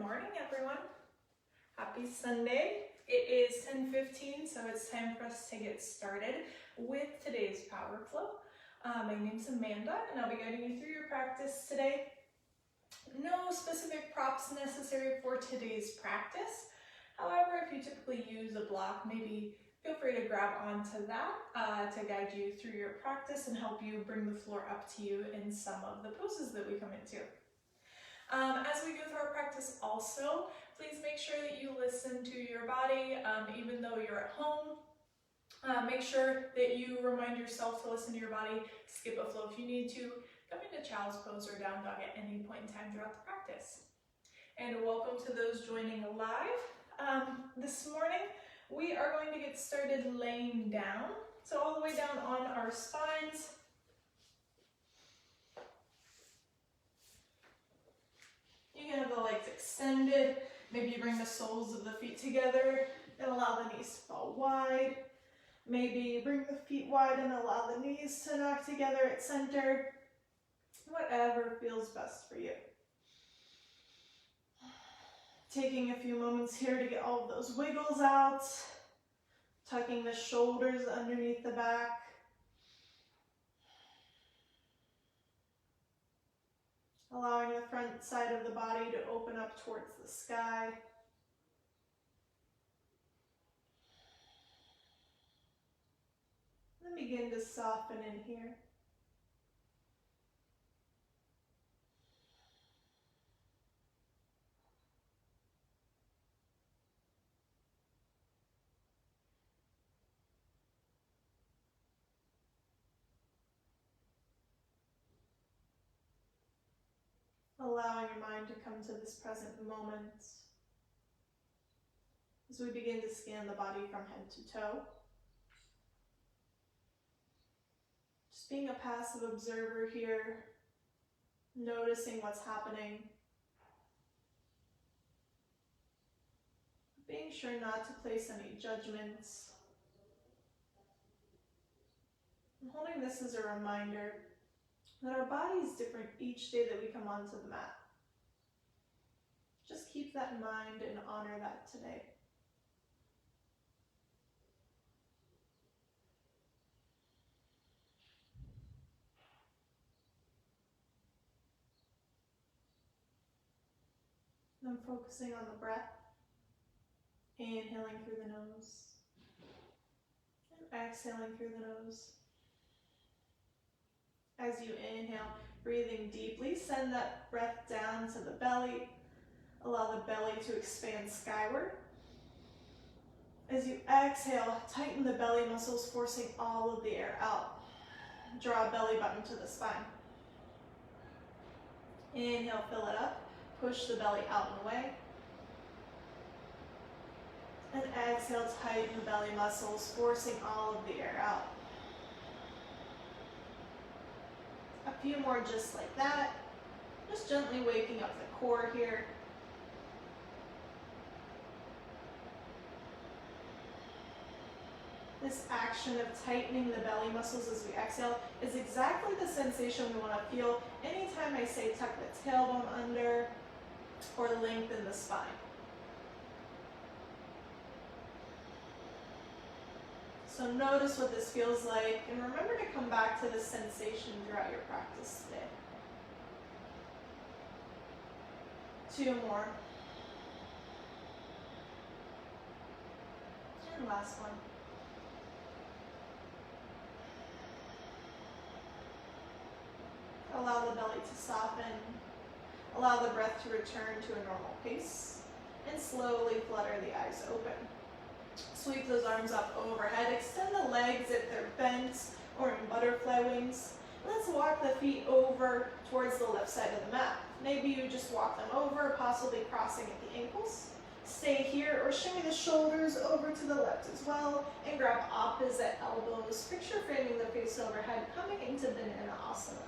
morning, everyone. Happy Sunday. It is 10:15, so it's time for us to get started with today's power flow. My name's Amanda, and I'll be guiding you through your practice today. No specific props necessary for today's practice. However, if you typically use a block, maybe feel free to grab onto that to guide you through your practice and help you bring the floor up to you in some of the poses that we come into. As we go through our practice also, please make sure that you listen to your body, even though you're at home. Make sure that you remind yourself to listen to your body, skip a flow if you need to, come into child's pose or down dog at any point in time throughout the practice. And welcome to those joining live. This morning, we are going to get started laying down. So all the way down on our spines. You can have the legs extended. Maybe you bring the soles of the feet together and allow the knees to fall wide. Maybe bring the feet wide and allow the knees to knock together at center. Whatever feels best for you. Taking a few moments here to get all of those wiggles out. Tucking the shoulders underneath the back. Allowing the front side of the body to open up towards the sky. Then begin to soften in here. Allowing your mind to come to this present moment as we begin to scan the body from head to toe. Just being a passive observer here, noticing what's happening. Being sure not to place any judgments. And holding this as a reminder that our body is different each day that we come onto the mat. Just keep that in mind and honor that today. Then focusing on the breath, inhaling through the nose, and exhaling through the nose. As you inhale, breathing deeply, send that breath down to the belly. Allow the belly to expand skyward. As you exhale, tighten the belly muscles, forcing all of the air out. Draw a belly button to the spine. Inhale, fill it up. Push the belly out and away. And exhale, tighten the belly muscles, forcing all of the air out. A few more just like that. Just gently waking up the core here. This action of tightening the belly muscles as we exhale is exactly the sensation we want to feel anytime I say tuck the tailbone under or lengthen the spine. So notice what this feels like, and remember to come back to this sensation throughout your practice today. 2 more. And last one. Allow the belly to soften. Allow the breath to return to a normal pace. And slowly flutter the eyes open. Sweep those arms up overhead. Extend the legs if they're bent or in butterfly wings. Let's walk the feet over towards the left side of the mat. Maybe you just walk them over, possibly crossing at the ankles. Stay here or shimmy the shoulders over to the left as well and grab opposite elbows. Picture framing the face overhead, coming into Banana Asana.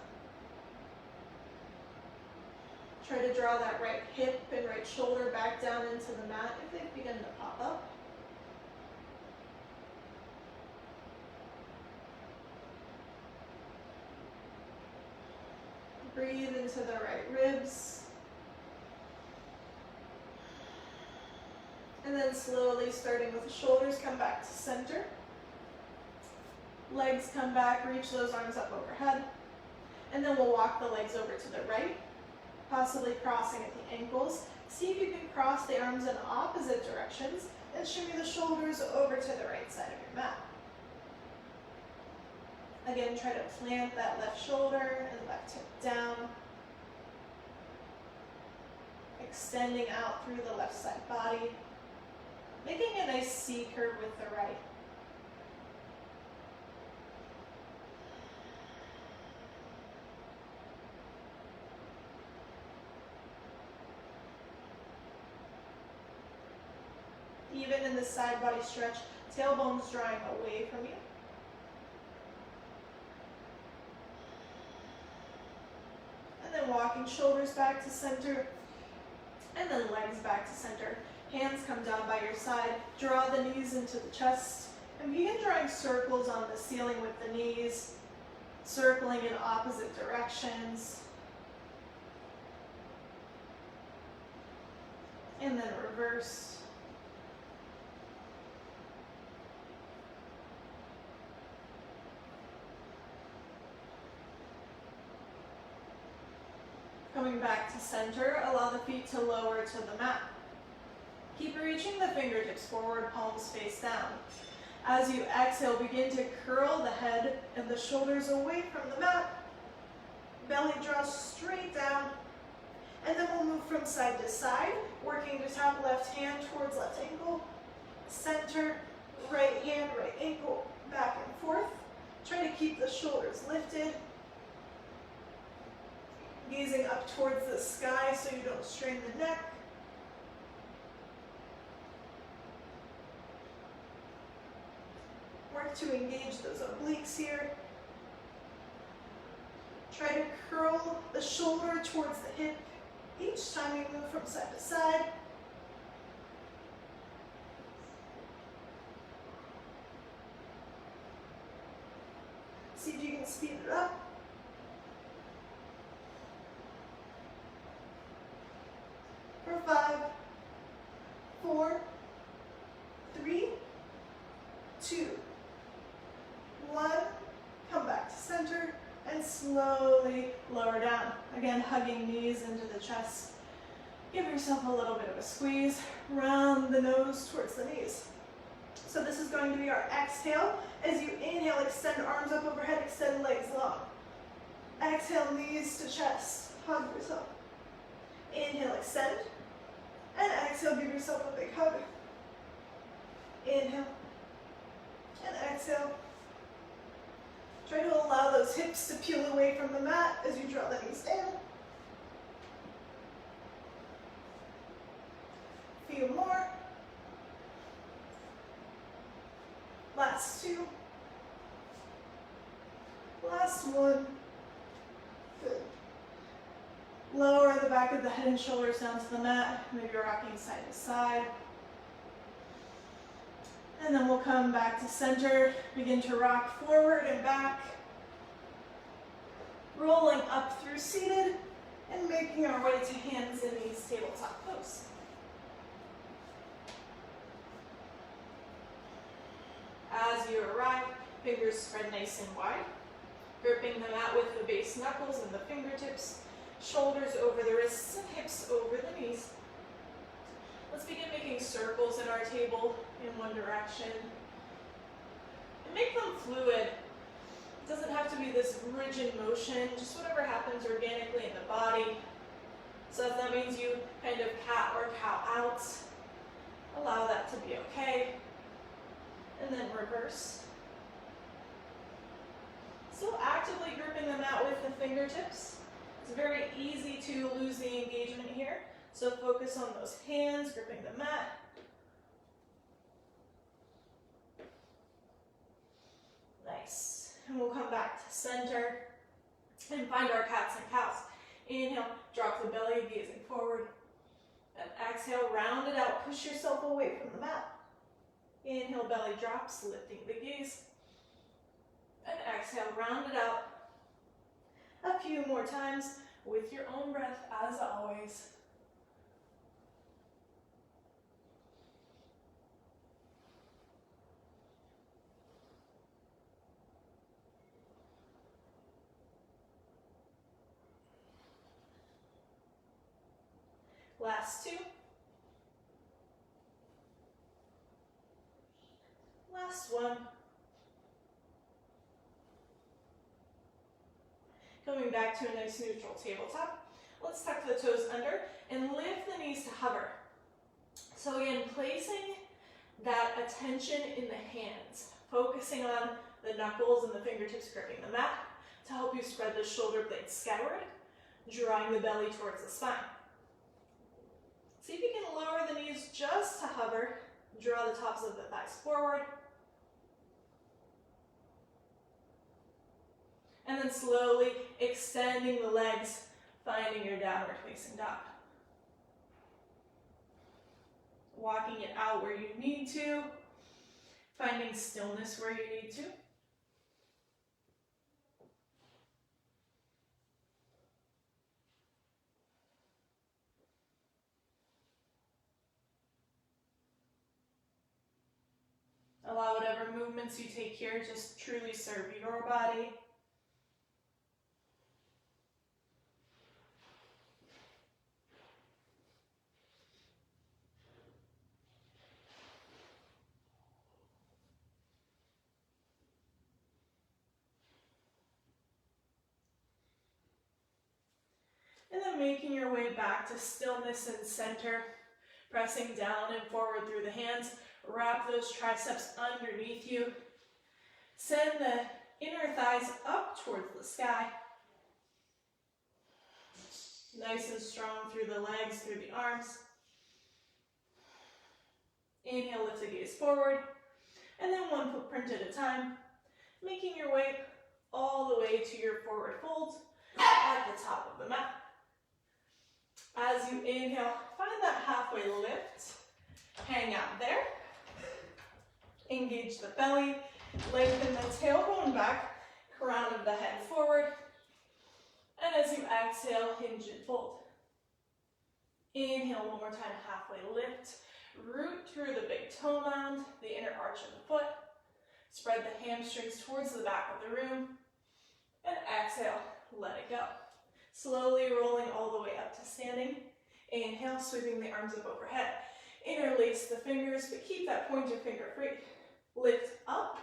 Try to draw that right hip and right shoulder back down into the mat if they begin to pop up. Breathe into the right ribs. And then slowly, starting with the shoulders, come back to center. Legs come back, reach those arms up overhead. And then we'll walk the legs over to the right, possibly crossing at the ankles. See if you can cross the arms in opposite directions and shimmy the shoulders over to the right side of your mat. Again, try to plant that left shoulder and left hip down. Extending out through the left side body. Making a nice C curve with the right. Even in the side body stretch, tailbone's drawing away from you. And then walking shoulders back to center, and then legs back to center. Hands come down by your side, draw the knees into the chest, and begin drawing circles on the ceiling with the knees, circling in opposite directions. And then reverse. Coming back to center, allow the feet to lower to the mat. Keep reaching the fingertips forward, palms face down. As you exhale, begin to curl the head and the shoulders away from the mat. Belly draws straight down. And then we'll move from side to side, working to tap left hand towards left ankle. Center, right hand, right ankle, back and forth. Try to keep the shoulders lifted. Gazing up towards the sky so you don't strain the neck. Work to engage those obliques here. Try to curl the shoulder towards the hip each time you move from side to side. See if you can speed it up. For 5, 4, 3, 2, 1. Come back to center and slowly lower down. Again, hugging knees into the chest. Give yourself a little bit of a squeeze. Round the nose towards the knees. So this is going to be our exhale. As you inhale, extend arms up overhead, extend legs long. Exhale, knees to chest. Hug yourself. Inhale, extend. And exhale, give yourself a big hug. Inhale. And exhale. Try to allow those hips to peel away from the mat as you draw the knees down. Few more. Last 2. Last 1. Good. Lower the back of the head and shoulders down to the mat. Maybe you're rocking side to side. And then we'll come back to center. Begin to rock forward and back. Rolling up through seated and making our way to hands and knees, tabletop pose. As you arrive, fingers spread nice and wide. Gripping the mat with the base knuckles and the fingertips. Shoulders over the wrists and hips over the knees. Let's begin making circles in our table in one direction. And make them fluid. It doesn't have to be this rigid motion, just whatever happens organically in the body. So if that means you kind of cat or cow out, allow that to be okay. And then reverse. Still actively gripping the mat with the fingertips. It's very easy to lose the engagement here. So focus on those hands, gripping the mat. Nice. And we'll come back to center and find our cats and cows. Inhale, drop the belly, gazing forward. And exhale, round it out. Push yourself away from the mat. Inhale, belly drops, lifting the gaze. And exhale, round it out. A few more times with your own breath, as always. Last two. Last one. Coming back to a nice neutral tabletop. Let's tuck the toes under and lift the knees to hover. So again, placing that attention in the hands, focusing on the knuckles and the fingertips gripping the mat to help you spread the shoulder blades skyward, drawing the belly towards the spine. See if you can lower the knees just to hover, draw the tops of the thighs forward, and then slowly extending the legs, finding your downward facing dog. Walking it out where you need to, finding stillness where you need to. Allow whatever movements you take here just truly serve your body. And then making your way back to stillness and center, pressing down and forward through the hands. Wrap those triceps underneath you. Send the inner thighs up towards the sky. Nice and strong through the legs, through the arms. Inhale, lift the gaze forward. And then one footprint at a time, making your way all the way to your forward fold at the top of the mat. As you inhale, find that halfway lift. Hang out there. Engage the belly. Lengthen the tailbone back. Crown of the head forward. And as you exhale, hinge and fold. Inhale one more time, halfway lift. Root through the big toe mound, the inner arch of the foot. Spread the hamstrings towards the back of the room. And exhale, let it go. Slowly rolling all the way up to standing. Inhale, sweeping the arms up overhead. Interlace the fingers, but keep that pointer finger free. Lift up,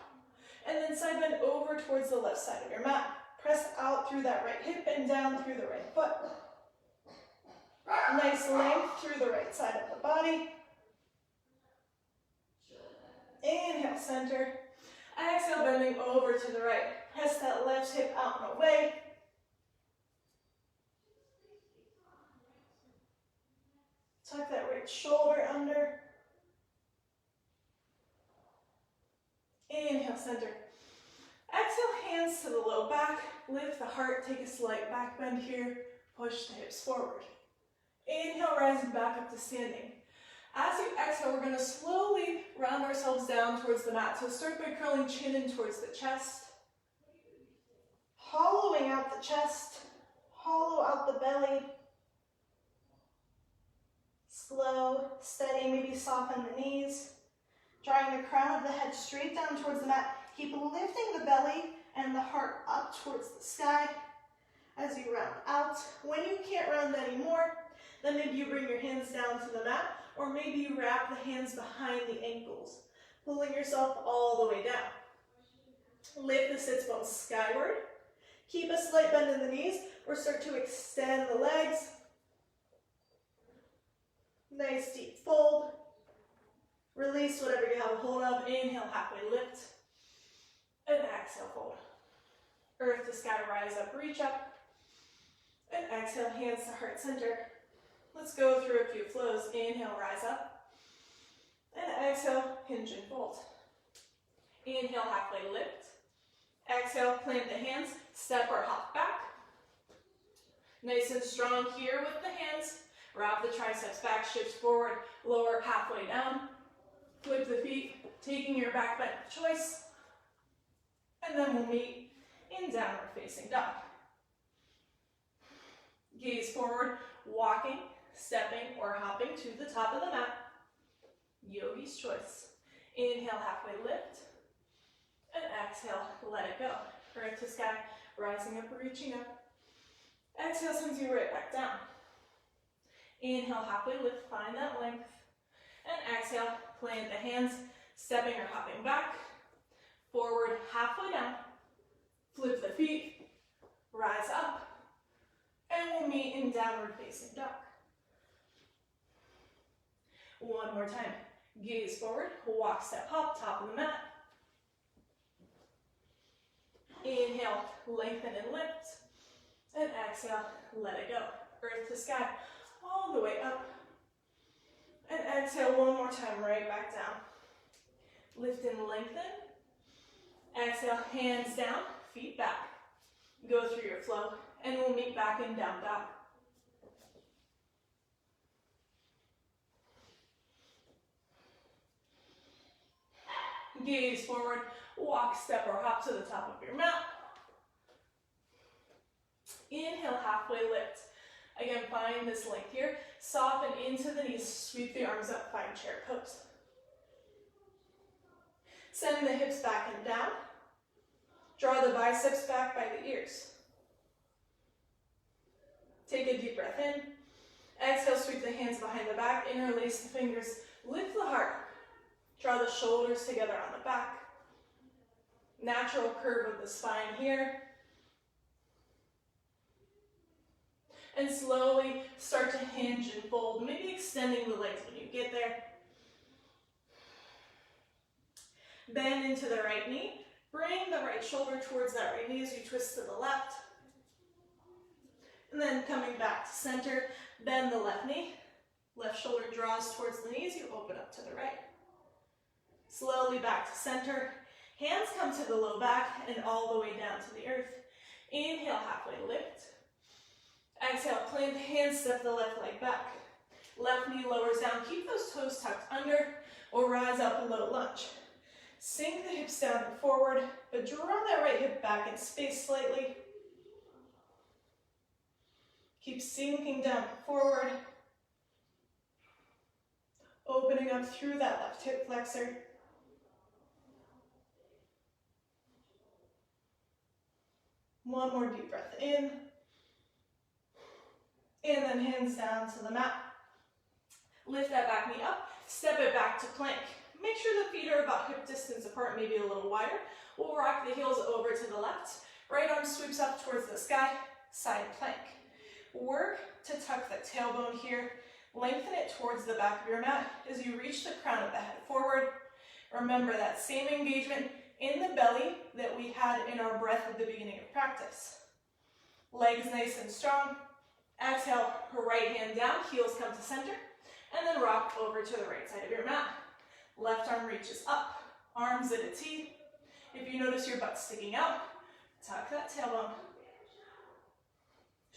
and then side bend over towards the left side of your mat. Press out through that right hip and down through the right foot. Nice length through the right side of the body. Inhale, center. Exhale, bending over to the right. Press that left hip out and away. Tuck that right shoulder under. Inhale, center. Exhale, hands to the low back. Lift the heart, take a slight back bend here. Push the hips forward. Inhale, rising back up to standing. As you exhale, we're going to slowly round ourselves down towards the mat. So start by curling chin in towards the chest. Hollowing out the chest. Hollow out the belly. Slow, steady, maybe soften the knees. Drawing the crown of the head straight down towards the mat. Keep lifting the belly and the heart up towards the sky as you round out. When you can't round anymore, then maybe you bring your hands down to the mat, or maybe you wrap the hands behind the ankles, pulling yourself all the way down. Lift the sits bones skyward. Keep a slight bend in the knees, or start to extend the legs. Nice deep fold. Release whatever you have a hold of. Inhale, halfway lift. And exhale, fold. Earth to sky, rise up, reach up. And exhale, hands to heart center. Let's go through a few flows. Inhale, rise up. And exhale, hinge and fold. Inhale, halfway lift. Exhale, plant the hands, step or hop back. Nice and strong here with the hands. Wrap the triceps back, shift forward, lower halfway down. Flip the feet, taking your back bend of choice. And then we'll meet in downward facing dog. Gaze forward, walking, stepping, or hopping to the top of the mat. Yogi's choice. Inhale, halfway lift. And exhale, let it go. Earth to sky, rising up, reaching up. Exhale, sends you right back down. Inhale, halfway lift, find that length. And exhale, plant the hands, stepping or hopping back. Forward, halfway down. Flip the feet, rise up. And we'll meet in downward facing dog. One more time. Gaze forward, walk, step, hop, top of the mat. Inhale, lengthen and lift. And exhale, let it go. Earth to sky, all the way up. And exhale one more time, right back down. Lift and lengthen. Exhale, hands down, feet back. Go through your flow, and we'll meet back in down dog. Gaze forward, walk, step, or hop to the top of your mat. Inhale, halfway lift. Again, find this length here. Soften into the knees, sweep the arms up, find chair pose. Send the hips back and down. Draw the biceps back by the ears. Take a deep breath in. Exhale, sweep the hands behind the back, interlace the fingers, lift the heart. Draw the shoulders together on the back. Natural curve of the spine here. And slowly start to hinge and fold, maybe extending the legs when you get there. Bend into the right knee. Bring the right shoulder towards that right knee as you twist to the left. And then coming back to center, bend the left knee. Left shoulder draws towards the knees, you open up to the right. Slowly back to center. Hands come to the low back and all the way down to the earth. Inhale, halfway lift. Exhale, plant the hands, step the left leg back. Left knee lowers down, keep those toes tucked under or rise up a low lunge. Sink the hips down and forward, but draw that right hip back in space slightly. Keep sinking down and forward. Opening up through that left hip flexor. One more deep breath in. And then hands down to the mat. Lift that back knee up, step it back to plank. Make sure the feet are about hip distance apart, maybe a little wider. We'll rock the heels over to the left. Right arm sweeps up towards the sky, side plank. Work to tuck the tailbone here. Lengthen it towards the back of your mat as you reach the crown of the head forward. Remember that same engagement in the belly that we had in our breath at the beginning of practice. Legs nice and strong. Exhale, right hand down, heels come to center, and then rock over to the right side of your mat. Left arm reaches up, arms at a T. If you notice your butt sticking out, tuck that tailbone.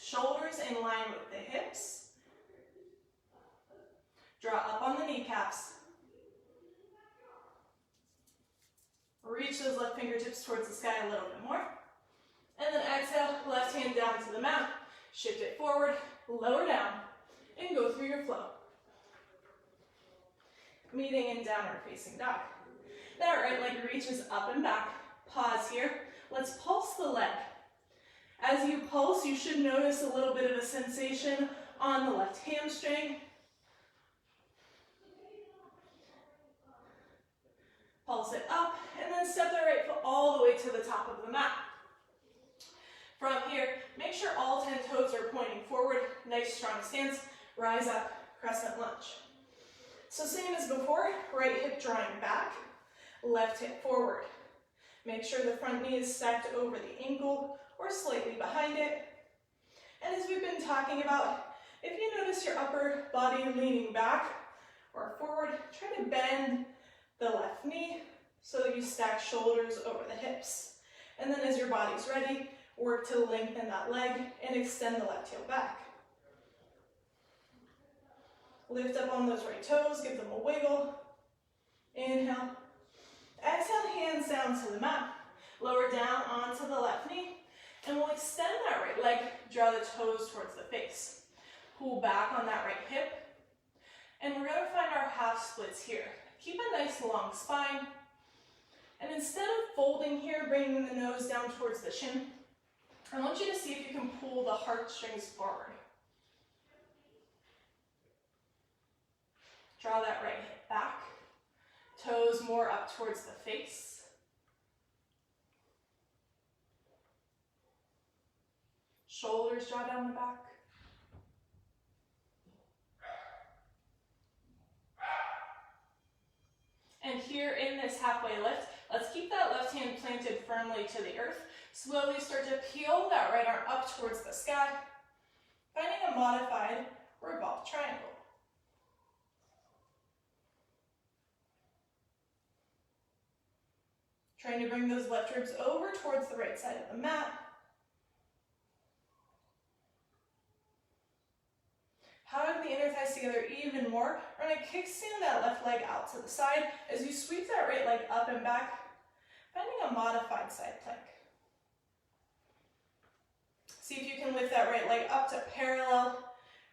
Shoulders in line with the hips. Draw up on the kneecaps. Reach those left fingertips towards the sky a little bit more. And then exhale, left hand down to the mat. Shift it forward, lower down, and go through your flow. Meeting in downward facing dog. That right leg reaches up and back. Pause here. Let's pulse the leg. As you pulse, you should notice a little bit of a sensation on the left hamstring. Pulse it up, and then step the right foot all the way to the top of the mat. From here, make sure all 10 toes are pointing forward. Nice strong stance. Rise up, crescent lunge. So same as before, right hip drawing back, left hip forward. Make sure the front knee is stacked over the ankle or slightly behind it. And as we've been talking about, if you notice your upper body leaning back or forward, try to bend the left knee so that you stack shoulders over the hips. And then as your body's ready, work to lengthen that leg and extend the left heel back. Lift up on those right toes, give them a wiggle. Inhale. Exhale, hands down to the mat. Lower down onto the left knee. And we'll extend that right leg, draw the toes towards the face. Pull back on that right hip. And we're going to find our half splits here. Keep a nice long spine. And instead of folding here, bringing the nose down towards the shin, I want you to see if you can pull the heartstrings forward. Draw that right hip back. Toes more up towards the face. Shoulders draw down the back. And here in this halfway lift, let's keep that left hand planted firmly to the earth. Slowly start to peel that right arm up towards the sky, finding a modified revolved triangle. Trying to bring those left ribs over towards the right side of the mat. Hug the inner thighs together even more. We're going to kickstand that left leg out to the side as you sweep that right leg up and back, finding a modified side plank. See if you can lift that right leg up to parallel.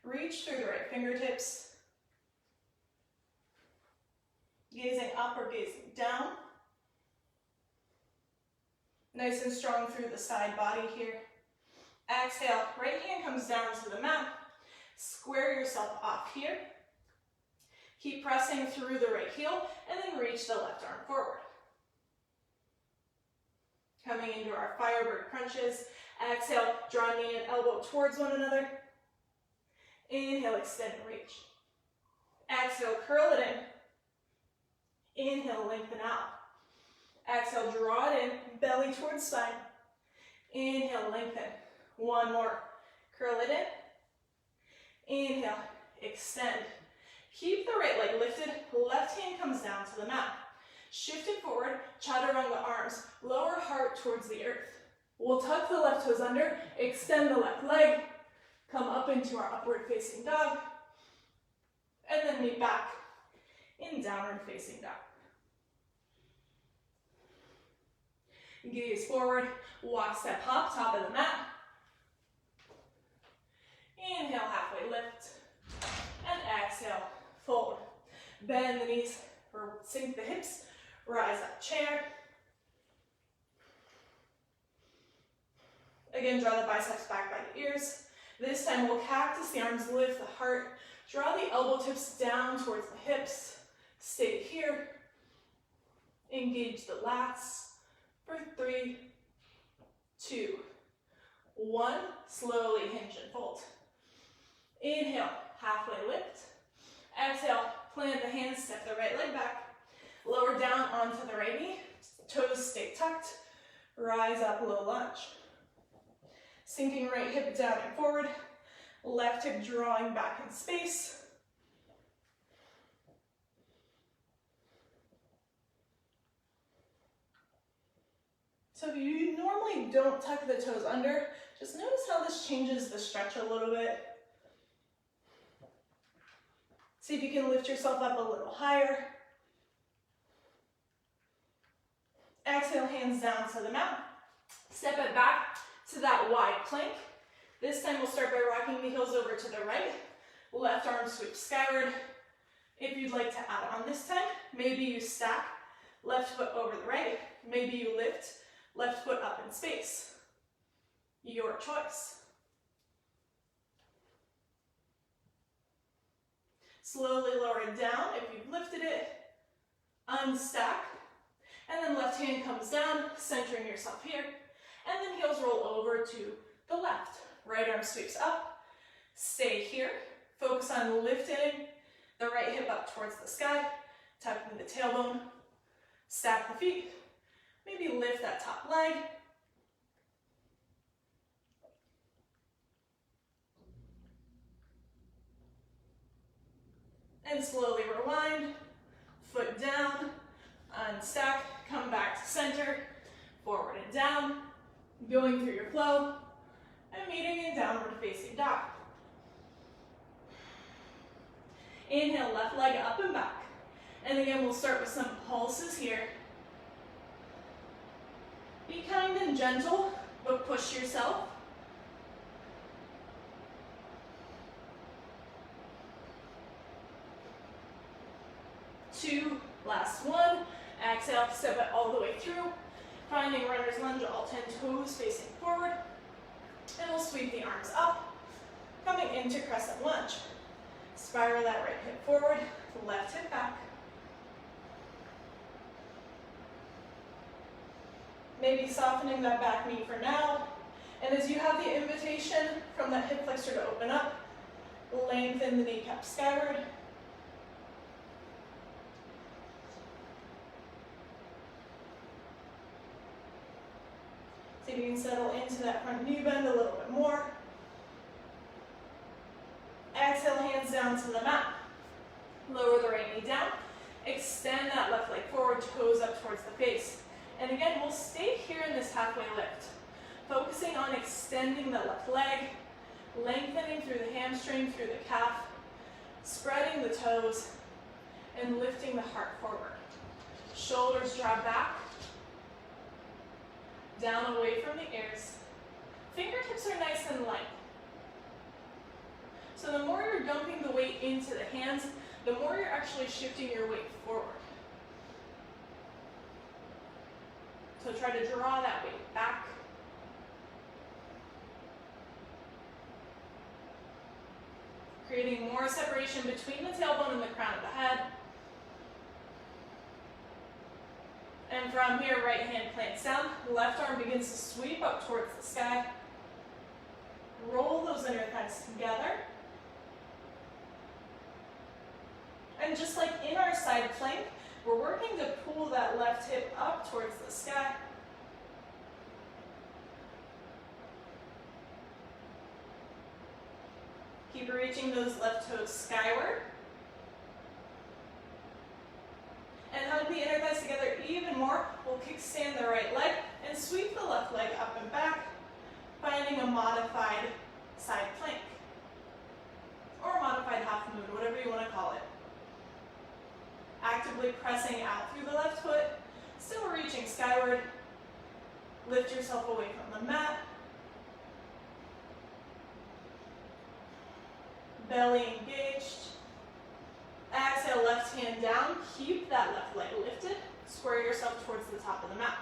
Reach through the right fingertips. Gazing up or gazing down. Nice and strong through the side body here. Exhale, right hand comes down to the mat. Square yourself off here. Keep pressing through the right heel and then reach the left arm forward. Coming into our Firebird crunches. Exhale, draw knee and elbow towards one another. Inhale, extend and reach. Exhale, curl it in. Inhale, lengthen out. Exhale, draw it in, belly towards spine. Inhale, lengthen. One more. Curl it in. Inhale, extend. Keep the right leg lifted, left hand comes down to the mat. Shift it forward, chaturanga arms, lower heart towards the earth. We'll tuck the left toes under, extend the left leg, come up into our upward facing dog, and then meet back in downward facing dog. Gaze forward, walk, step, hop, top of the mat. Inhale, halfway lift, and exhale, fold. Bend the knees, or sink the hips, rise up, chair. Again, draw the biceps back by the ears. This time we'll cactus the arms, lift the heart, draw the elbow tips down towards the hips. Stay here. Engage the lats for 3, 2, 1. Slowly hinge and fold. Inhale, halfway lift. Exhale, plant the hands, step the right leg back. Lower down onto the right knee. Toes stay tucked. Rise up, low lunge. Sinking right hip down and forward. Left hip drawing back in space. So if you normally don't tuck the toes under, just notice how this changes the stretch a little bit. See if you can lift yourself up a little higher. Exhale, hands down to the mat. Step it back to that wide plank. This time we'll start by rocking the heels over to the right. Left arm sweeps skyward. If you'd like to add on this time, maybe you stack left foot over the right. Maybe you lift left foot up in space. Your choice. Slowly lower it down if you've lifted it. Unstack. And then left hand comes down, centering yourself here. And then heels roll over to the left. Right arm sweeps up. Stay here. Focus on lifting the right hip up towards the sky. Tucking the tailbone. Stack the feet. Maybe lift that top leg. And slowly rewind. Foot down. Unstack. Come back to center. Forward and down. Going through your flow. And meeting in downward facing dog. Inhale, left leg up and back. And again, we'll start with some pulses here. Be kind and gentle, but push yourself. Two, last one. Exhale, step it all the way through. Finding runner's lunge, all 10 toes facing forward. And we'll sweep the arms up, coming into crescent lunge. Spiral that right hip forward, left hip back. Maybe softening that back knee for now. And as you have the invitation from that hip flexor to open up, lengthen the kneecap skyward. See if you can settle into that front knee bend a little bit more. Exhale, hands down to the mat. Lower the right knee down. Extend that left leg forward, toes up towards the face. And again, we'll stay here in this halfway lift, focusing on extending the left leg, lengthening through the hamstring, through the calf, spreading the toes, and lifting the heart forward. Shoulders drop back, down away from the ears. Fingertips are nice and light. So the more you're dumping the weight into the hands, the more you're actually shifting your weight forward. So try to draw that weight back. Creating more separation between the tailbone and the crown of the head. And from here, right hand plants down, left arm begins to sweep up towards the sky. Roll those inner thighs together. And just like in our side plank, we're working to pull that left hip up towards the sky. Keep reaching those left toes skyward. And hug the inner thighs together even more. We'll kickstand the right leg and sweep the left leg up and back, finding a modified side plank. Or a modified half moon, whatever you want to call it. Actively pressing out through the left foot, still reaching skyward. Lift yourself away from the mat. Belly engaged. Exhale, left hand down. Keep that left leg lifted. Square yourself towards the top of the mat.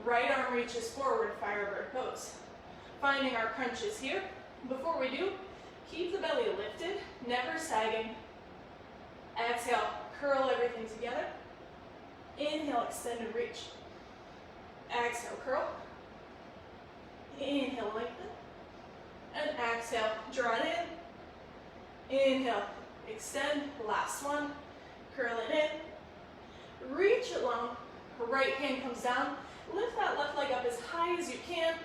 Right arm reaches forward, firebird pose. Finding our crunches here. Before we do, keep the belly lifted, never sagging. Exhale, curl everything together. Inhale, extend and reach. Exhale, curl. Inhale, lengthen. And exhale, draw it in. Inhale, extend, last one. Curl it in. Reach it long. Right hand comes down. Lift that left leg up as high as you can.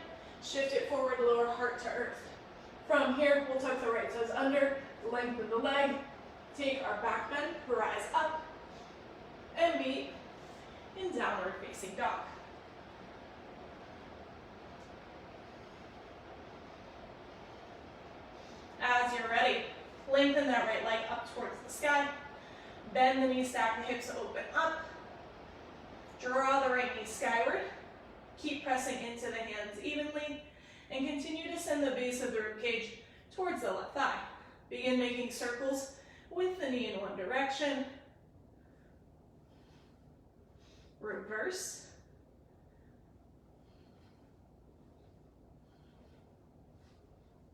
Shift it forward, lower heart to earth. From here, we'll tuck the right toes under, lengthen the leg. Take our back bend, rise up, and be in downward facing dog. As you're ready, lengthen that right leg up towards the sky. Bend the knees, stack the hips, open up. Draw the right knee skyward. Keep pressing into the hands evenly. And continue to send the base of the ribcage towards the left thigh. Begin making circles with the knee in one direction. Reverse.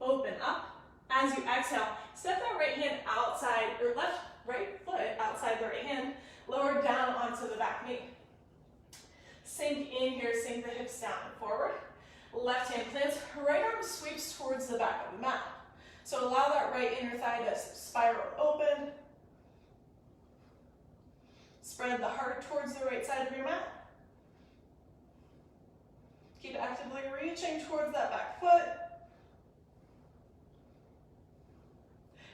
Open up. As you exhale, step that right hand outside, or right foot outside the right hand, lower down onto the back knee. Sink in here, sink the hips down and forward. Left hand plants, right arm sweeps towards the back of the mat. So allow that right inner thigh to spiral open. Spread the heart towards the right side of your mat. Keep actively reaching towards that back foot.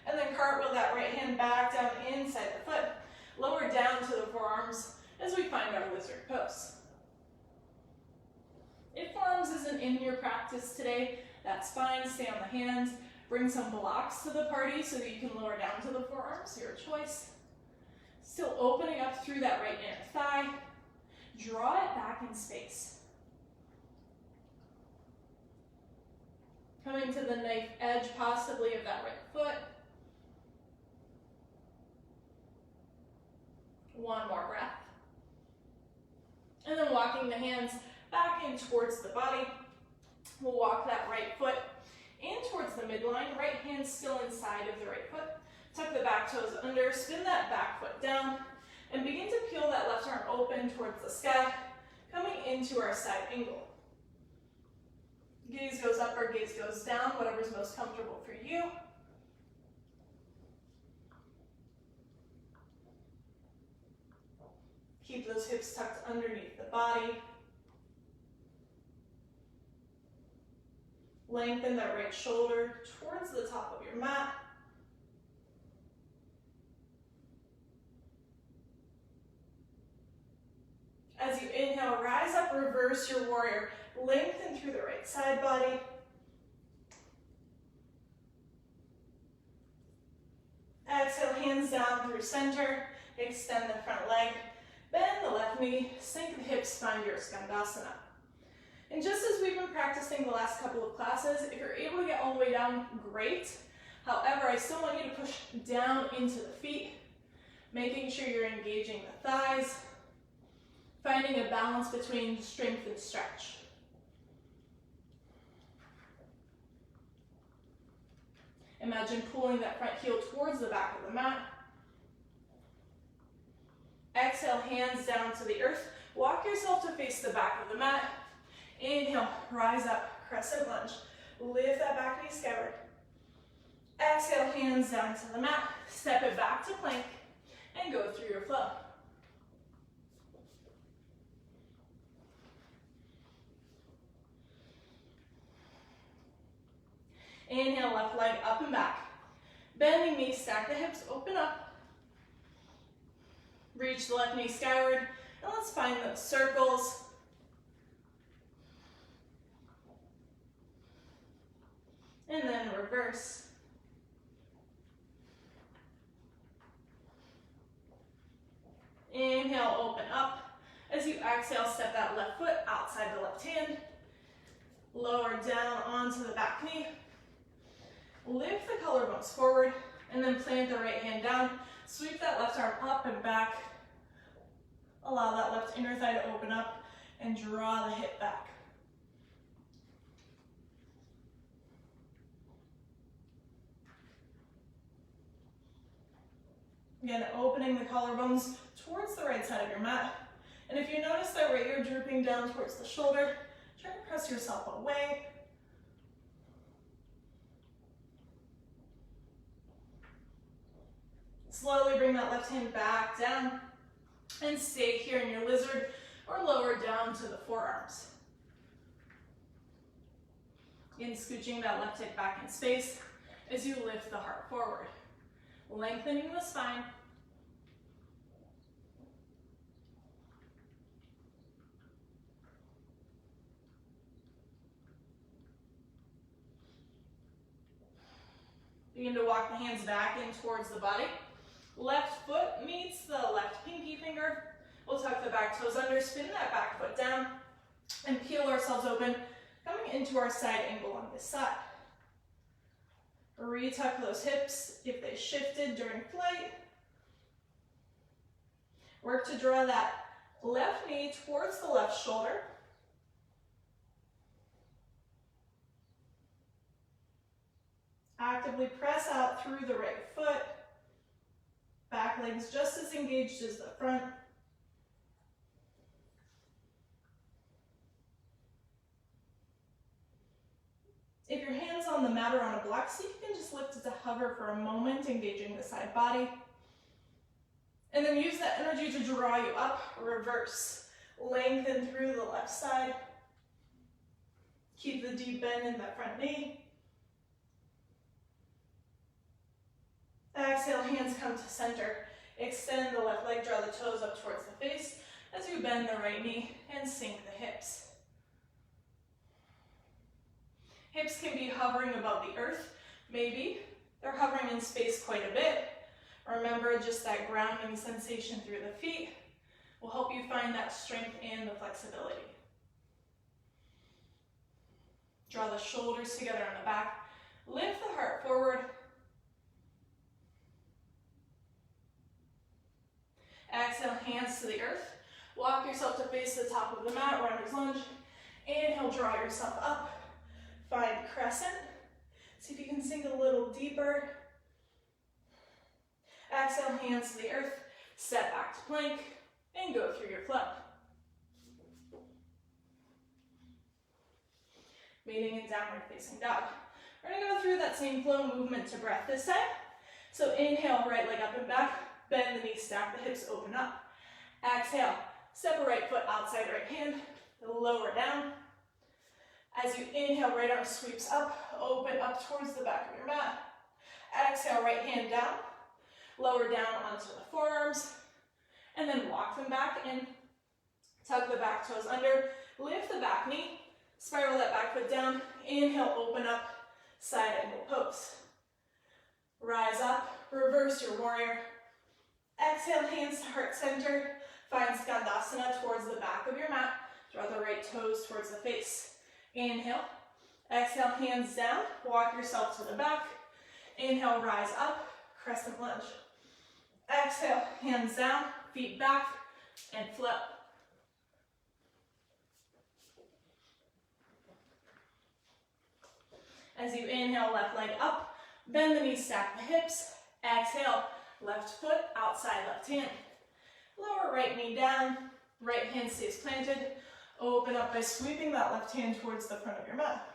And then cartwheel that right hand back down inside the foot. Lower down to the forearms as we find our lizard pose. If forearms isn't in your practice today, that's fine. Stay on the hands. Bring some blocks to the party so that you can lower down to the forearms, your choice. Still opening up through that right inner thigh. Draw it back in space. Coming to the knife edge possibly of that right foot. One more breath. And then walking the hands back in towards the body. We'll walk that right foot in towards the midline. Right hand still inside of the right foot. Tuck the back back toes under, spin that back foot down, and begin to peel that left arm open towards the sky, coming into our side angle. Gaze goes up or gaze goes down, whatever's most comfortable for you. Keep those hips tucked underneath the body. Lengthen that right shoulder towards the top of your mat. As you inhale, rise up, reverse your warrior. Lengthen through the right side body. Exhale, hands down through center. Extend the front leg. Bend the left knee. Sink the hips, find your Skandasana. And just as we've been practicing the last couple of classes, if you're able to get all the way down, great. However, I still want you to push down into the feet, making sure you're engaging the thighs, finding a balance between strength and stretch. Imagine pulling that front heel towards the back of the mat. Exhale, hands down to the earth. Walk yourself to face the back of the mat. Inhale, rise up, crescent lunge. Lift that back knee skyward. Exhale, hands down to the mat. Step it back to plank and go through your flow. Inhale, left leg up and back. Bending knees, stack the hips, open up. Reach the left knee skyward, and let's find those circles. And then reverse. Inhale, open up. As you exhale, step that left foot outside the left hand. Lower down onto the back knee. Lift the collarbones forward, and then plant the right hand down. Sweep that left arm up and back. Allow that left inner thigh to open up and draw the hip back. Again, opening the collarbones towards the right side of your mat. And if you notice that right ear drooping down towards the shoulder, try to press yourself away. Slowly bring that left hand back down and stay here in your lizard or lower down to the forearms. Again, scooching that left hip back in space as you lift the heart forward. Lengthening the spine. Begin to walk the hands back in towards the body. Left foot meets the left pinky finger. We'll tuck the back toes under, spin that back foot down, and peel ourselves open, coming into our side angle on this side. Retuck those hips if they shifted during flight. Work to draw that left knee towards the left shoulder. Actively press out through the right foot. Back leg's just as engaged as the front. If your hand's on the mat or on a block, see if you can just lift it to hover for a moment, engaging the side body. And then use that energy to draw you up, reverse. Lengthen through the left side. Keep the deep bend in that front knee. Exhale, hands come to center. Extend the left leg, draw the toes up towards the face as you bend the right knee and sink the hips. Hips can be hovering above the earth. Maybe they're hovering in space quite a bit. Remember, just that grounding sensation through the feet will help you find that strength and the flexibility. Draw the shoulders together on the back. Lift the heart forward. Exhale, hands to the earth. Walk yourself to face the top of the mat, runner's lunge. Inhale, draw yourself up. Find crescent. See if you can sink a little deeper. Exhale, hands to the earth, step back to plank, and go through your flow. Meeting in downward facing dog. We're gonna go through that same flow movement to breath this time. So inhale, right leg up and back, bend the knees, stack the hips, open up. Exhale, step a right foot outside right hand, lower down. As you inhale, right arm sweeps up, open up towards the back of your mat. Exhale, right hand down, lower down onto the forearms, and then walk them back in. Tuck the back toes under, lift the back knee, spiral that back foot down, inhale, open up, side angle pose. Rise up, reverse your warrior. Exhale, hands to heart center, find Skandasana towards the back of your mat, draw the right toes towards the face. Inhale, exhale, hands down, walk yourself to the back. Inhale, rise up, crescent lunge. Exhale, hands down, feet back, and flow. As you inhale, left leg up, bend the knees, stack the hips. Exhale, left foot, outside left hand. Lower right knee down, right hand stays planted. Open up by sweeping that left hand towards the front of your mat.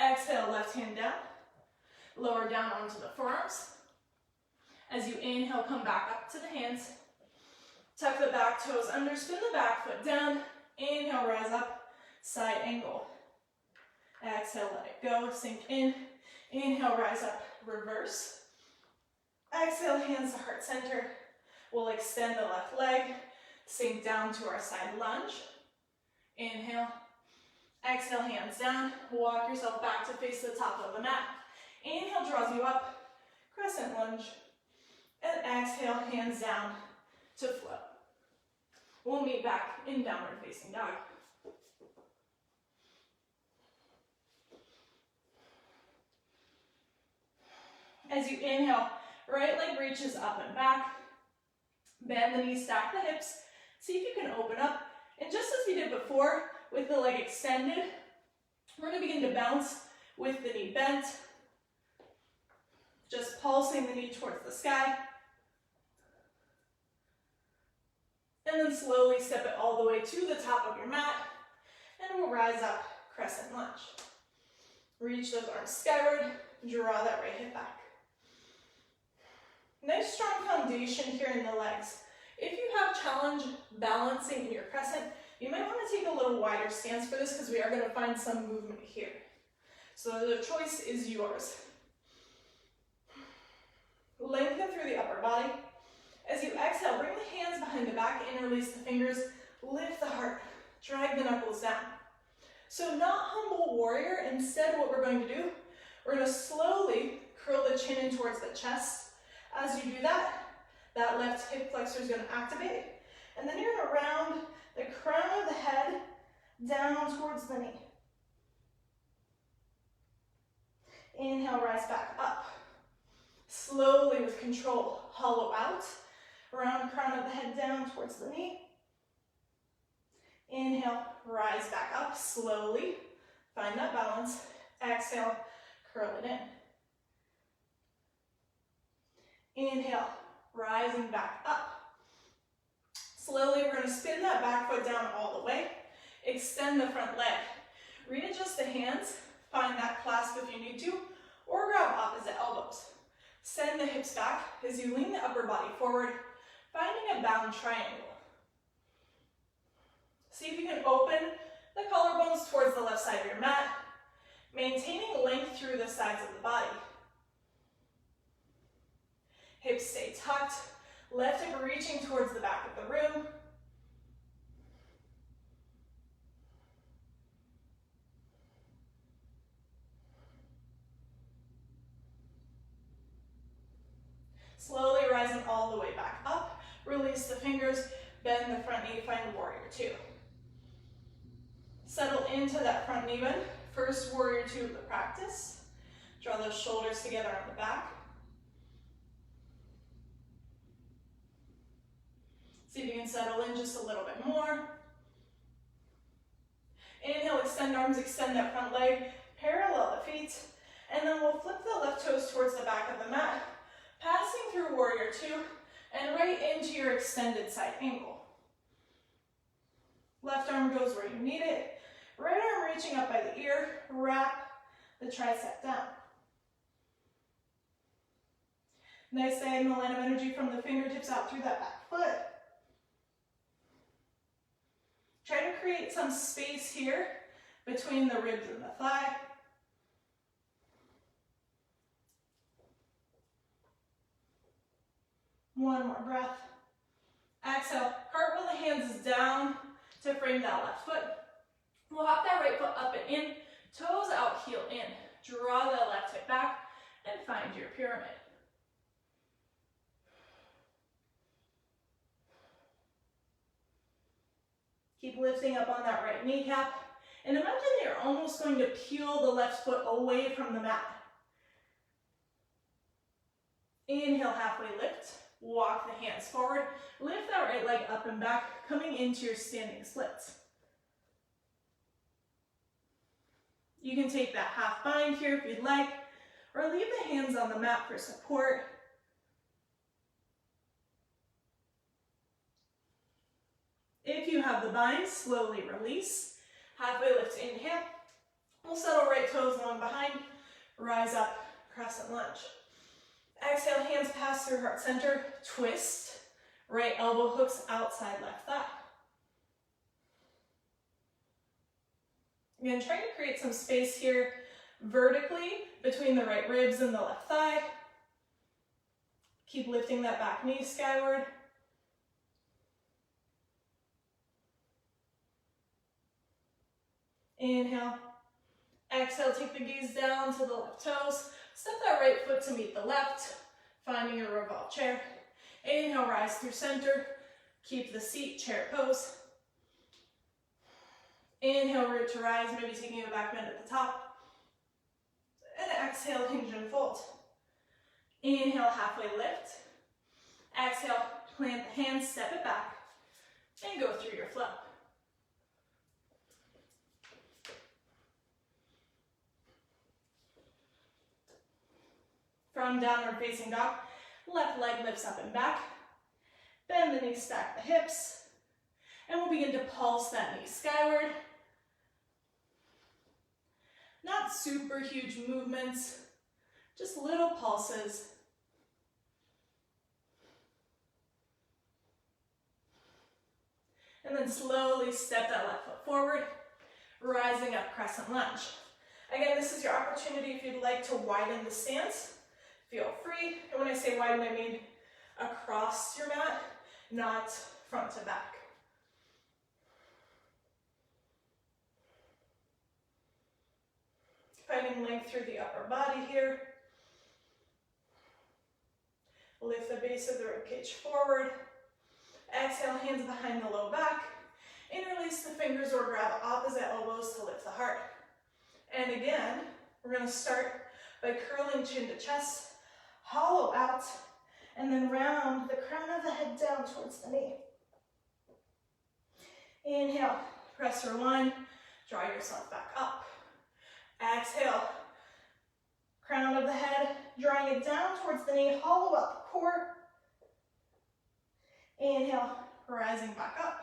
Exhale, left hand down. Lower down onto the forearms. As you inhale, come back up to the hands. Tuck the back toes under, spin the back foot down. Inhale, rise up, side angle. Exhale, let it go, sink in. Inhale, rise up, reverse. Exhale, hands to heart center. We'll extend the left leg, sink down to our side lunge. Inhale. Exhale, hands down. Walk yourself back to face the top of the mat. Inhale draws you up, crescent lunge. And exhale, hands down to flow. We'll meet back in downward facing dog. As you inhale, right leg reaches up and back. Bend the knees, stack the hips. See if you can open up. And just as we did before, with the leg extended, we're going to begin to bounce with the knee bent. Just pulsing the knee towards the sky. And then slowly step it all the way to the top of your mat. And we'll rise up, crescent lunge. Reach those arms skyward, draw that right hip back. Nice strong foundation here in the legs. If you have challenge balancing in your crescent, you might want to take a little wider stance for this because we are going to find some movement here. So the choice is yours. Lengthen through the upper body. As you exhale, bring the hands behind the back, interlace the fingers, lift the heart, drag the knuckles down. So not humble warrior, instead what we're going to do, we're going to slowly curl the chin in towards the chest. As you do that, that left hip flexor is going to activate. And then you're going to round the crown of the head down towards the knee. Inhale, rise back up. Slowly with control, hollow out. Round crown of the head down towards the knee. Inhale, rise back up slowly. Find that balance. Exhale, curl it in. Inhale, rising back up. Slowly, we're going to spin that back foot down all the way. Extend the front leg. Readjust the hands. Find that clasp if you need to, or grab opposite elbows. Send the hips back as you lean the upper body forward, finding a bound triangle. See if you can open the collarbones towards the left side of your mat, maintaining length through the sides of the body. Hips stay tucked, left hip reaching towards the back of the room. Slowly rising all the way back up. Release the fingers, bend the front knee, find warrior two. Settle into that front knee bend. First warrior two of the practice. Draw those shoulders together on the back. See if you can settle in just a little bit more. Inhale, extend arms, extend that front leg, parallel the feet, and then we'll flip the left toes towards the back of the mat. Passing through warrior two and right into your extended side angle. Left arm goes where you need it. Right arm reaching up by the ear, wrap the tricep down. Nice diagonal line of energy from the fingertips out through that back foot. Try to create some space here between the ribs and the thigh. One more breath. Exhale, cartwheel the hands down to frame that left foot. We'll hop that right foot up and in, toes out, heel in. Draw that left hip back and find your pyramid. Keep lifting up on that right kneecap. And imagine you're almost going to peel the left foot away from the mat. Inhale, halfway lift. Walk the hands forward. Lift that right leg up and back, coming into your standing splits. You can take that half bind here if you'd like, or leave the hands on the mat for support. If you have the bind, slowly release. Halfway lift, inhale. We'll settle right toes long behind. Rise up, crescent lunge. Exhale, hands pass through heart center. Twist. Right elbow hooks outside left thigh. Again, try to create some space here vertically between the right ribs and the left thigh. Keep lifting that back knee skyward. Inhale. Exhale, take the gaze down to the left toes. Step that right foot to meet the left, finding your revolve chair. Inhale, rise through center. Keep the seat, chair pose. Inhale, root to rise, maybe taking a back bend at the top. And exhale, hinge and fold. Inhale, halfway lift. Exhale, plant the hands, step it back, and go through your flow. From downward facing dog, left leg lifts up and back. Bend the knees, stack the hips. And we'll begin to pulse that knee skyward. Not super huge movements, just little pulses. And then slowly step that left foot forward, rising up, crescent lunge. Again, this is your opportunity if you'd like to widen the stance. Feel free. And when I say widen, I mean across your mat, not front to back. Finding length through the upper body here. Lift the base of the ribcage forward. Exhale, hands behind the low back. Interlace the fingers or grab opposite elbows to lift the heart. And again, we're going to start by curling chin to chest, hollow out, and then round the crown of the head down towards the knee. Inhale, press rewind, draw yourself back up. Exhale, crown of the head, drawing it down towards the knee, hollow out the core. Inhale, rising back up.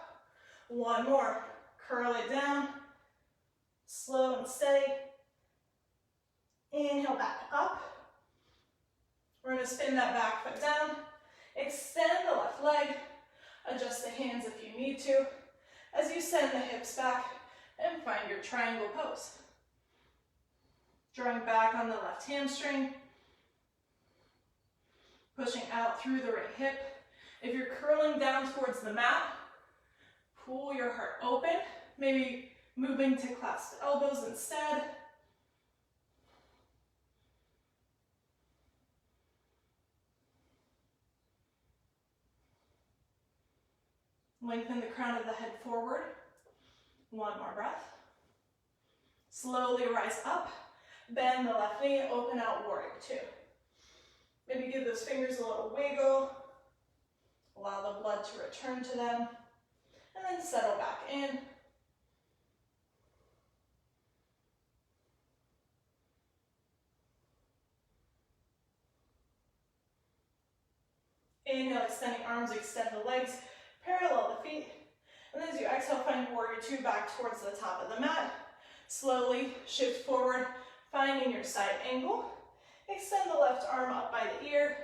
One more, curl it down, slow and steady. Inhale, back up. We're going to spin that back foot down, extend the left leg, adjust the hands if you need to, as you send the hips back and find your triangle pose. Drawing back on the left hamstring, pushing out through the right hip. If you're curling down towards the mat, pull your heart open, maybe moving to clasped elbows instead. Lengthen the crown of the head forward. One more breath. Slowly rise up. Bend the left knee, open out, warrior two. Maybe give those fingers a little wiggle. Allow the blood to return to them. And then settle back in. Inhale, extending arms, extend the legs, parallel the feet. And as you exhale, find warrior two back towards the top of the mat. Slowly shift forward, finding your side angle. Extend the left arm up by the ear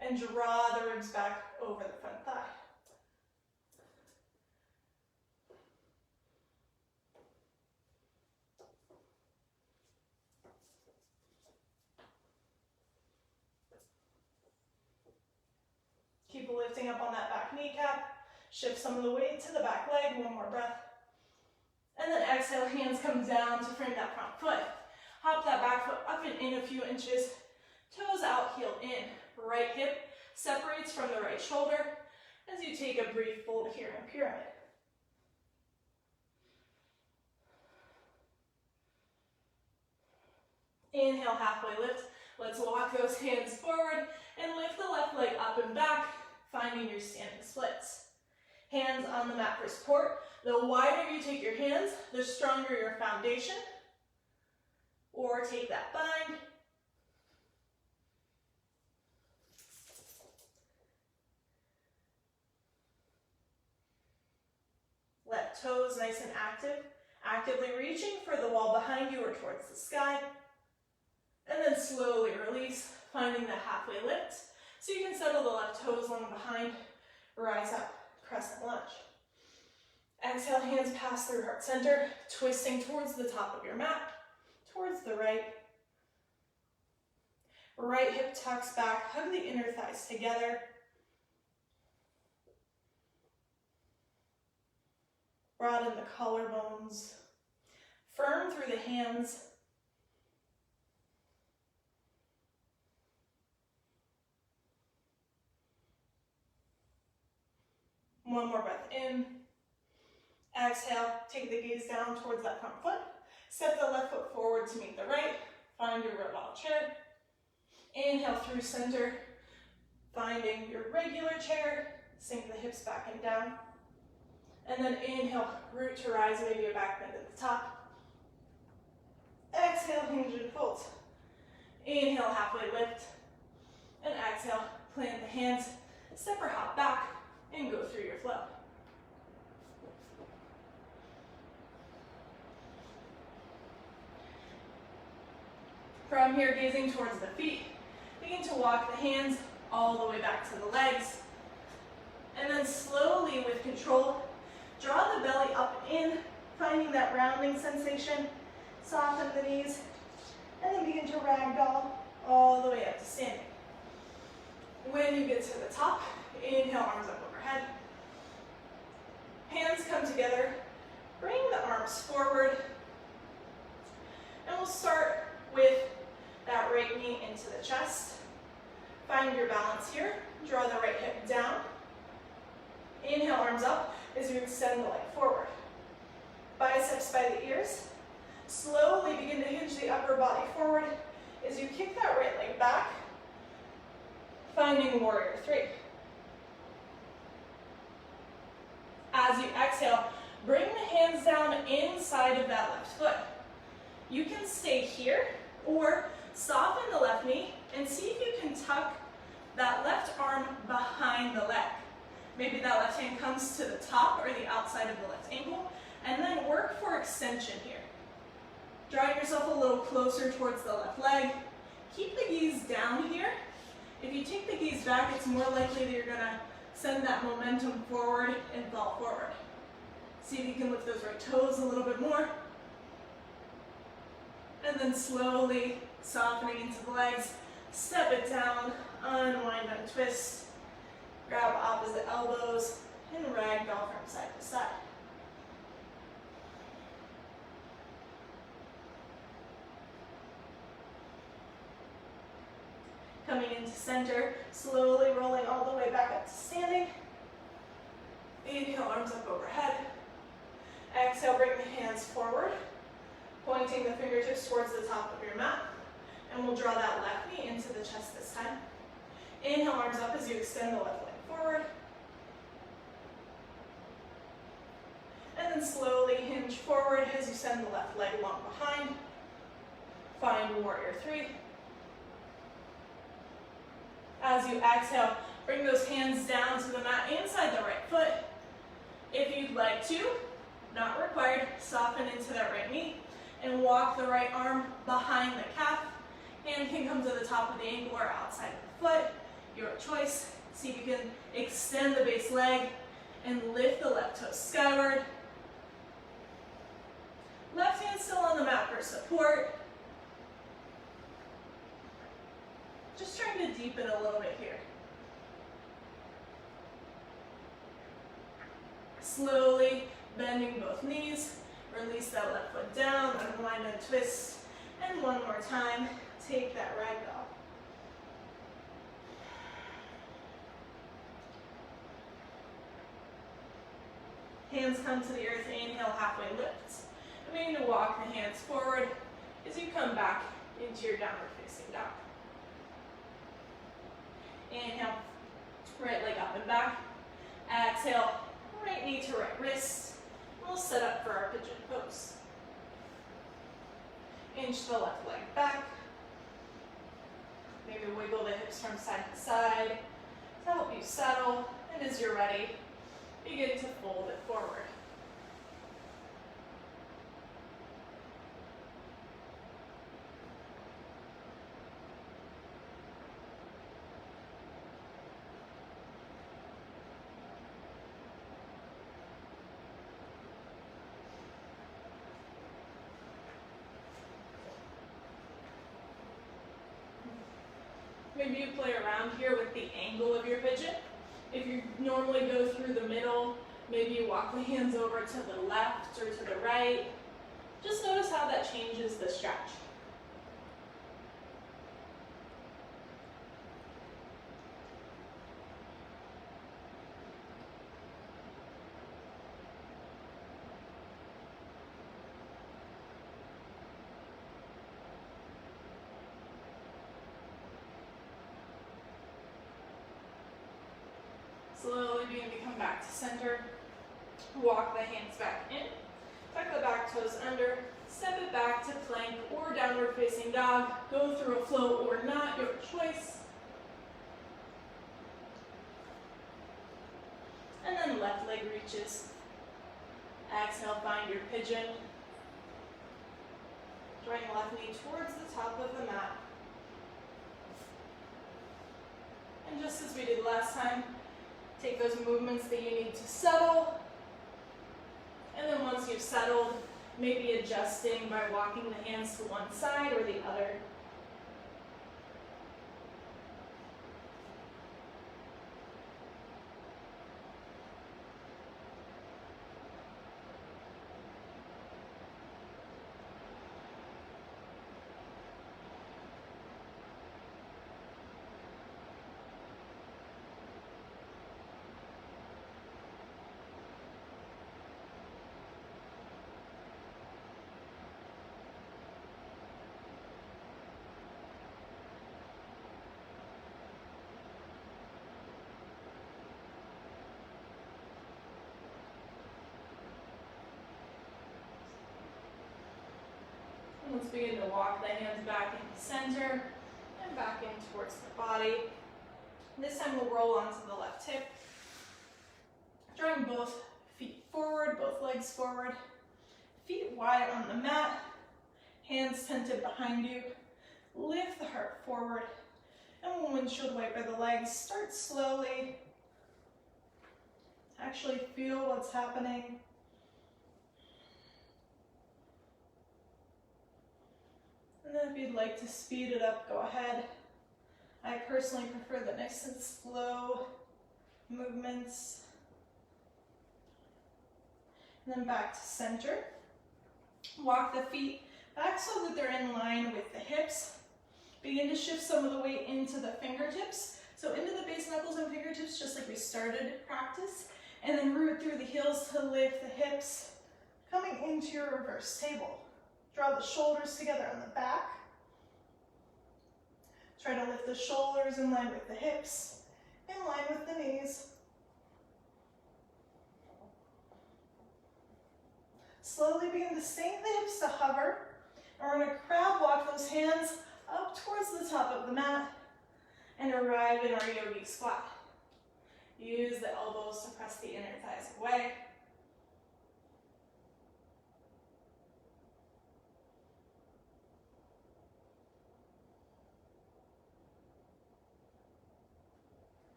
and draw the ribs back over the front thigh. Keep lifting up on that back kneecap. Shift some of the weight to the back leg, one more breath. And then exhale, hands come down to frame that front foot. Hop that back foot up and in a few inches. Toes out, heel in. Right hip separates from the right shoulder as you take a brief fold here in pyramid. Inhale, halfway lift. Let's walk those hands forward and lift the left leg up and back, finding your standing splits. Hands on the mat for support. The wider you take your hands, the stronger your foundation. Or take that bind. Left toes nice and active. Actively reaching for the wall behind you or towards the sky. And then slowly release, finding the halfway lift. So you can settle the left toes long behind, rise up, crescent lunge. Exhale, hands pass through heart center, twisting towards the top of your mat, towards the right. Right hip tucks back, hug the inner thighs together. Broaden the collarbones. Firm through the hands. One more breath in. Exhale, take the gaze down towards that front foot. Step the left foot forward to meet the right. Find your robot chair. Inhale through center, finding your regular chair. Sink the hips back and down. And then inhale, root to rise, maybe a back bend at the top. Exhale, hinge and fold. Inhale, halfway lift. And exhale, plant the hands, step or hop back, and go through your flow. From here, gazing towards the feet, begin to walk the hands all the way back to the legs. And then slowly, with control, draw the belly up and in, finding that rounding sensation. Soften the knees, and then begin to ragdoll all the way up to standing. When you get to the top, inhale, arms up overhead. Hands come together. Bring the arms forward. And we'll start with that right knee into the chest. Find your balance here. Draw the right hip down. Inhale, arms up as you extend the leg forward. Biceps by the ears. Slowly begin to hinge the upper body forward as you kick that right leg back. Finding warrior three. As you exhale, bring the hands down inside of that left foot. You can stay here or soften the left knee and see if you can tuck that left arm behind the leg. Maybe that left hand comes to the top or the outside of the left ankle, and then work for extension here. Drawing yourself a little closer towards the left leg. Keep the gaze down here. If you take the gaze back, it's more likely that you're gonna send that momentum forward and fall forward. See if you can lift those right toes a little bit more. And then slowly softening into the legs, step it down, unwind and twist. Grab opposite elbows and ragdoll from side to side. Coming into center, slowly rolling all the way back up to standing. Inhale, arms up overhead. Exhale, bring the hands forward, pointing the fingertips towards the top of your mat. And we'll draw that left knee into the chest this time. Inhale, arms up as you extend the left leg forward. And then slowly hinge forward as you send the left leg long behind. Find warrior three. As you exhale, Bring those hands down to the mat inside the right foot. If you'd like to, not required, soften into that right knee and walk the right arm behind the calf. Hand can come to the top of the ankle or outside of the foot, your choice. See if you can extend the base leg and lift the left toe skyward. Left hand still on the mat for support. Just trying to deepen a little bit here. Slowly bending both knees. Release that left foot down, unwind and twist. And one more time, take that ragdoll. Hands come to the earth, inhale, halfway lift. Begin to walk the hands forward as you come back into your downward facing dog. Inhale, right leg up and back. Exhale, right knee to right wrist. We'll set up for our pigeon pose. Inch the left leg back. Maybe wiggle the hips from side to side to help you settle. And as you're ready, begin to fold it forward. Maybe you play around here with the angle of your pigeon. If you normally go through the middle, maybe you walk the hands over to the left or to the right. Just notice how that changes the stretch. Slowly begin to come back to center. Walk the hands back in. Tuck the back toes under. Step it back to plank or downward facing dog. Go through a flow or not, your choice. And then left leg reaches. Exhale, find your pigeon. Drawing left knee towards the top of the mat. And just as we did last time, take those movements that you need to settle. And then once you've settled, maybe adjusting by walking the hands to one side or the other. Let's begin to walk the hands back into center and back in towards the body. This time we'll roll onto the left hip. Drawing both feet forward, both legs forward. Feet wide on the mat. Hands tented behind you. Lift the heart forward. And we'll windshield wiper the legs. Start slowly. Actually feel what's happening. And then if you'd like to speed it up, go ahead. I personally prefer the nice and slow movements. And then back to center. Walk the feet back so that they're in line with the hips. Begin to shift some of the weight into the fingertips. So into the base knuckles and fingertips, just like we started practice. And then root through the heels to lift the hips. Coming into your reverse table. Draw the shoulders together on the back. Try to lift the shoulders in line with the hips, in line with the knees. Slowly begin to sink the hips to hover. And we're going to crab walk those hands up towards the top of the mat and arrive in our yogi squat. Use the elbows to press the inner thighs away.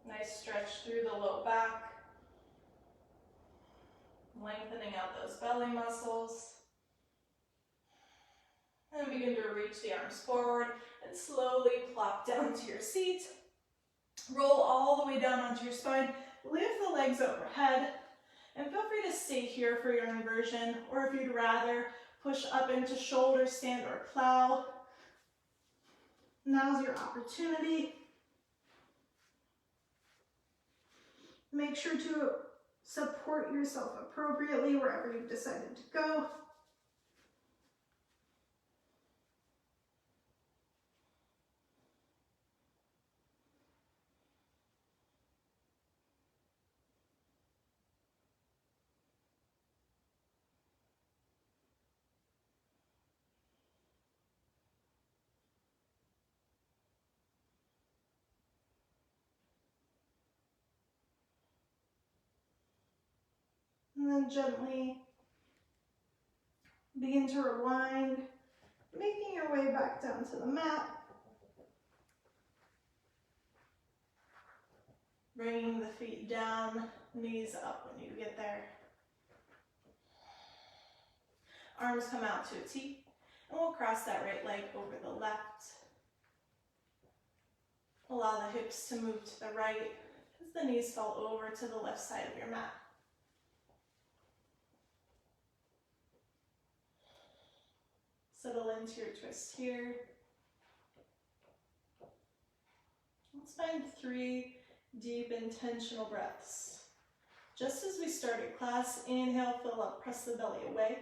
Nice stretch through the low back. Lengthening out those belly muscles. And begin to reach the arms forward and slowly plop down to your seat. Roll all the way down onto your spine. Lift the legs overhead. And feel free to stay here for your inversion, or if you'd rather, push up into shoulder stand or plow. Now's your opportunity. Make sure to support yourself appropriately wherever you've decided to go. And then gently begin to rewind, making your way back down to the mat. Bringing the feet down, knees up when you get there. Arms come out to a T, and we'll cross that right leg over the left. Allow the hips to move to the right as the knees fall over to the left side of your mat. Settle into your twist here. Let's find 3 deep, intentional breaths. Just as we started class, inhale, fill up, press the belly away.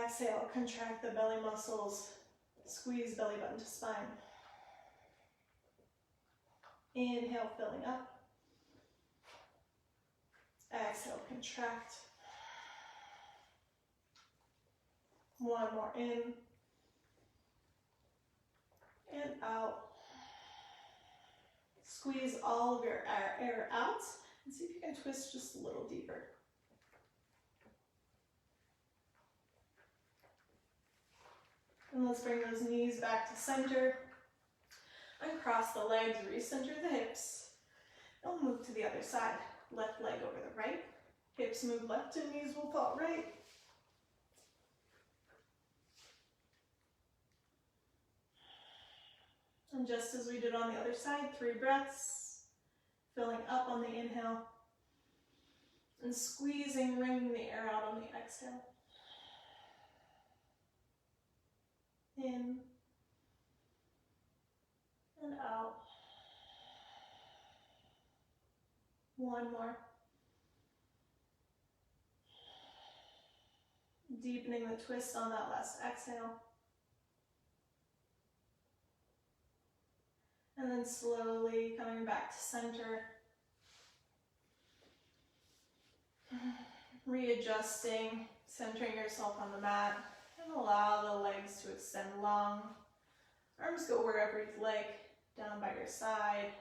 Exhale, contract the belly muscles, squeeze belly button to spine. Inhale, filling up. Exhale, contract. One more in and out. Squeeze all of your air out and see if you can twist just a little deeper. And let's bring those knees back to center. Uncross the legs, recenter the hips. And we'll move to the other side. Left leg over the right. Hips move left and knees will fall right. And just as we did on the other side, 3 breaths, filling up on the inhale, and squeezing, wringing the air out on the exhale. In and out. One more. Deepening the twist on that last exhale. And then slowly coming back to center. Readjusting, centering yourself on the mat, and allow the legs to extend long. Arms go wherever you'd like, down by your side,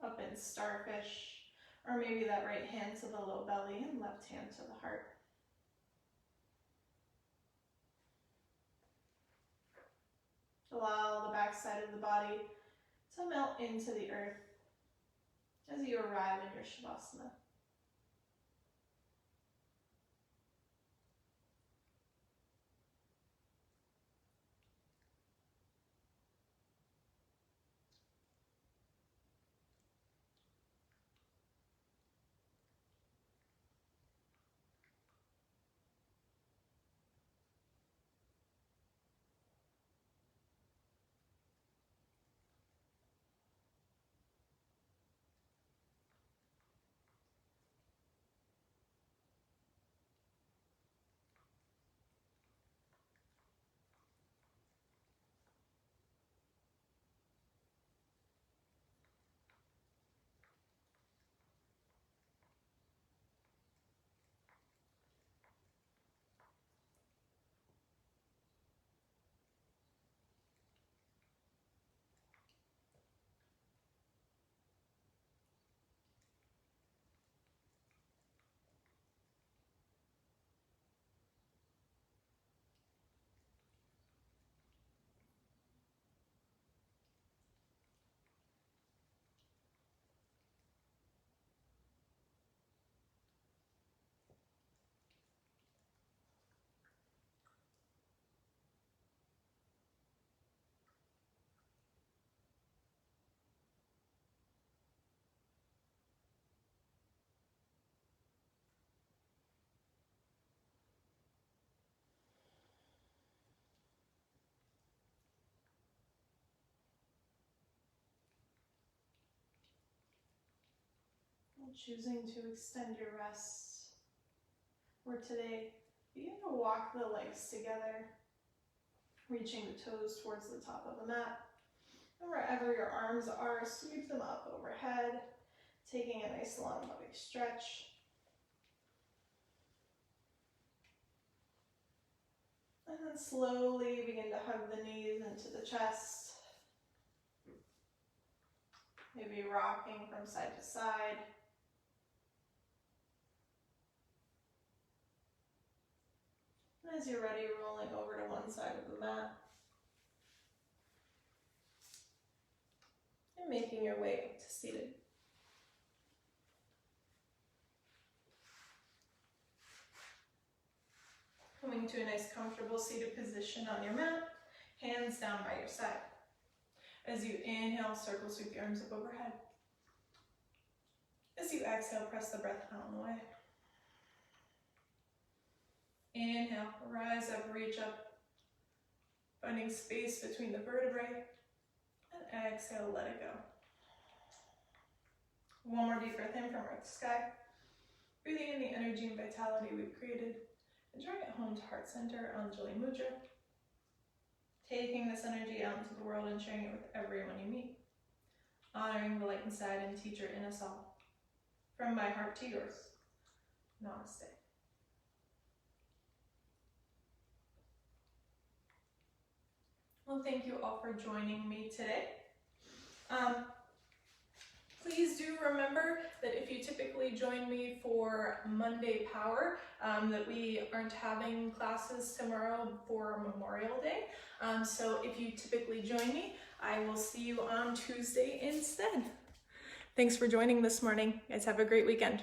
up in starfish, or maybe that right hand to the low belly and left hand to the heart. Allow the back side of the body to melt into the earth as you arrive in your Shavasana. choosing to extend your rest. Or today, begin to walk the legs together, reaching the toes towards the top of the mat. And wherever your arms are, sweep them up overhead, taking a nice long loving stretch. And then slowly begin to hug the knees into the chest. Maybe rocking from side to side. And as you're ready, rolling over to one side of the mat. And making your way to seated. Coming to a nice comfortable seated position on your mat, hands down by your side. As you inhale, circle sweep your arms up overhead. As you exhale, press the breath out and away. Inhale, rise up, reach up, finding space between the vertebrae. And exhale, let it go. One more deep breath in from earth to sky. Breathing in the energy and vitality we've created. And drawing it home to heart center, Anjali Mudra. Taking this energy out into the world and sharing it with everyone you meet. Honoring the light inside and teacher in us all. From my heart to yours. Namaste. Well, thank you all for joining me today. Please do remember that if you typically join me for Monday Power, that we aren't having classes tomorrow for Memorial Day. So if you typically join me, I will see you on Tuesday instead. Thanks for joining this morning. Guys, have a great weekend.